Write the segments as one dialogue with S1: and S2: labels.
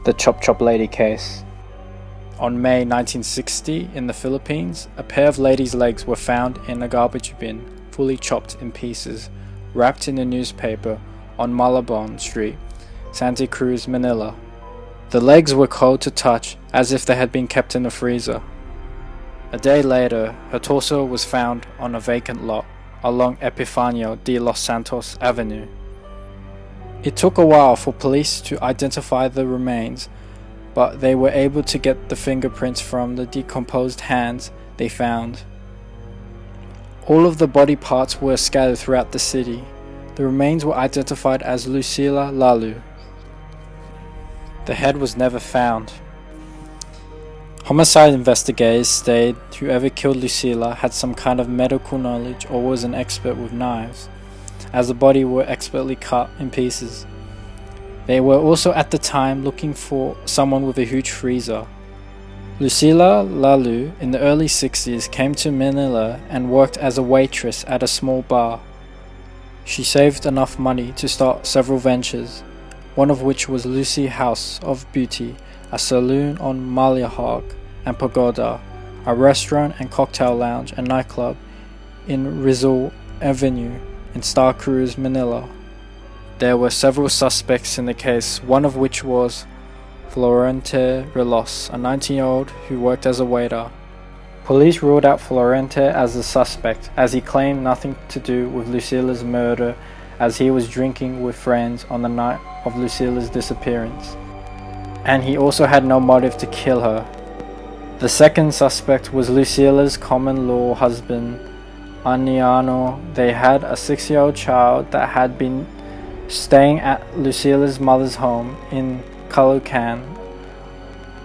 S1: The Chop Chop Lady case. On May 1960, in the Philippines, a pair of ladies' legs were found in a garbage bin, fully chopped in pieces, wrapped in a newspaper on Malabon Street, Santa Cruz, Manila. The legs were cold to touch, as if they had been kept in a freezer. A day later, her torso was found on a vacant lot along Epifanio de los Santos Avenue. It took a while for police to identify the remains, but they were able to get the fingerprints from the decomposed hands they found. All of the body parts were scattered throughout the city. The remains were identified as Lucila La Lu. The head was never found. Homicide investigators stated whoever killed Lucila had some kind of medical knowledge or was an expert with knives, as the body were expertly cut in pieces. They were also at the time looking for someone with a huge freezer. Lucila La Lu in the early 60s came to Manila and worked as a waitress at a small bar. She saved enough money to start several ventures, one of which was Lucy House of Beauty, a saloon on Malahog and Pagoda, a restaurant and cocktail lounge and nightclub in Rizal Avenue in Star Cruz, Manila. There were several suspects in the case, one of which was Florente Relos, a 19-year-old who worked as a waiter. Police ruled out Florente as the suspect, as he claimed nothing to do with Lucila's murder, as he was drinking with friends on the night of Lucila's disappearance, and he also had no motive to kill her. The second suspect was Lucila's common-law husband, Aniano. They had a 6-year-old child that had been staying at Lucila's mother's home in Caloocan.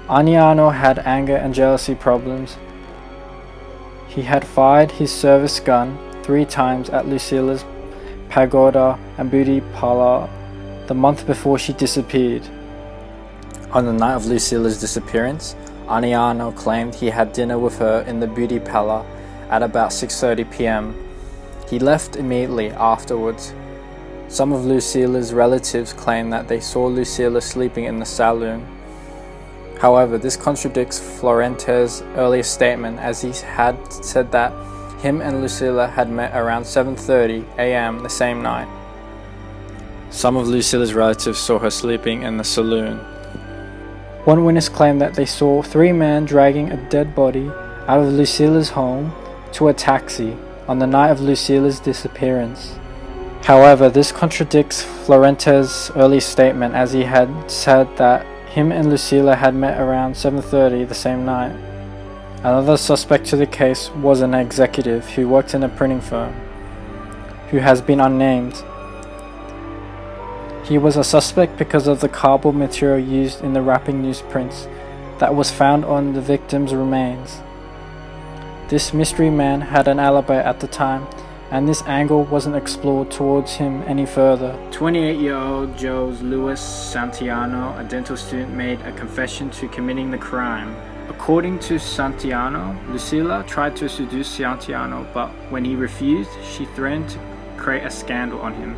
S1: Aniano had anger and jealousy problems. He had fired his service gun 3 times at Lucila's pagoda and beauty parlor the month before she disappeared. On the night of Lucila's disappearance, Aniano claimed he had dinner with her in the beauty parlor at about 6:30 p.m. He left immediately afterwards. Some of Lucila's relatives claim that they saw Lucila sleeping in the saloon. However, this contradicts Florente's earlier statement, as he had said that him and Lucila had met around 7:30 a.m. the same night. Some of Lucila's relatives saw her sleeping in the saloon. One witness claimed that they saw 3 men dragging a dead body out of Lucila's home to a taxi on the night of Lucila's disappearance. However, this contradicts Florente's early statement, as he had said that him and Lucila had met around 7:30 the same night. Another suspect to the case was an executive who worked in a printing firm, who has been unnamed. He was a suspect because of the cardboard material used in the wrapping newsprints that was found on the victim's remains. This mystery man had an alibi at the time, and this angle wasn't explored towards him any further. 28-year-old Jose Luis Santiago, a dental student, made a confession to committing the crime. According to Santiago, Lucila tried to seduce Santiago, but when he refused, she threatened to create a scandal on him.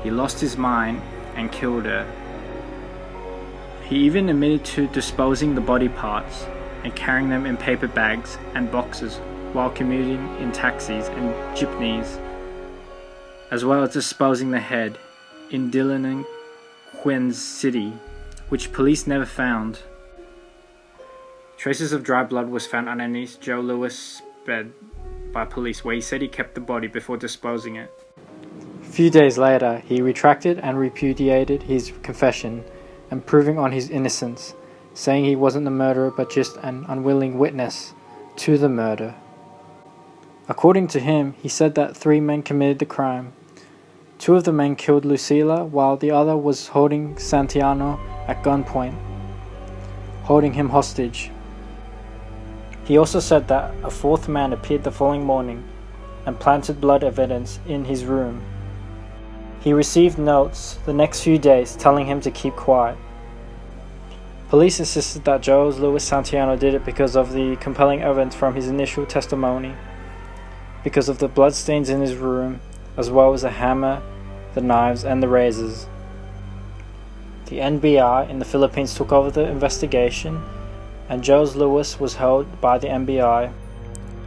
S1: He lost his mind and killed her. He even admitted to disposing the body parts and carrying them in paper bags and boxes while commuting in taxis and jeepneys, as well as disposing the head in Delinquent City, which police never found. Traces of dry blood was found underneath Joe Lewis' bed by police, where he said he kept the body before disposing it. A few days later, he retracted and repudiated his confession and proving on his innocence, saying he wasn't the murderer but just an unwilling witness to the murder. According to him, he said that 3 men committed the crime. 2 of the men killed Lucila, while the other was holding Santiago at gunpoint, holding him hostage. He also said that a 4th man appeared the following morning and planted blood evidence in his room. He received notes the next few days telling him to keep quiet. Police insisted that Jose Luis Santiago did it because of the compelling evidence from his initial testimony, because of the bloodstains in his room, as well as the hammer, the knives, and the razors. The NBI in the Philippines took over the investigation, and Joe Lewis was held by the NBI.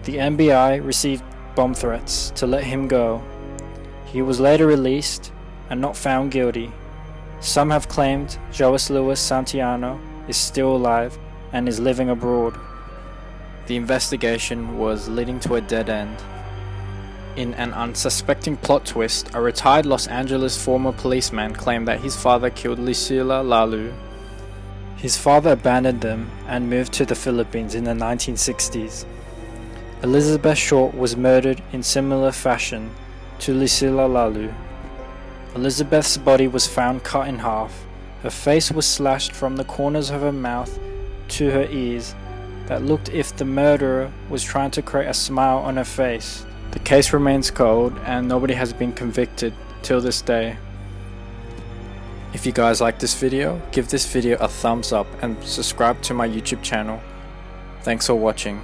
S1: The NBI received bomb threats to let him go. He was later released and not found guilty. Some have claimed Joe Lewis Santiago is still alive and is living abroad. The investigation was leading to a dead end. In an unsuspecting plot twist, a retired Los Angeles former policeman claimed that his father killed Lucila La Lu. His father abandoned them and moved to the Philippines in the 1960s. Elizabeth Short was murdered in similar fashion to Lucila La Lu. Elizabeth's body was found cut in half. Her face was slashed from the corners of her mouth to her ears that looked if the murderer was trying to create a smile on her face. The case remains cold and nobody has been convicted till this day. If you guys like this video, give this video a thumbs up and subscribe to my YouTube channel. Thanks for watching.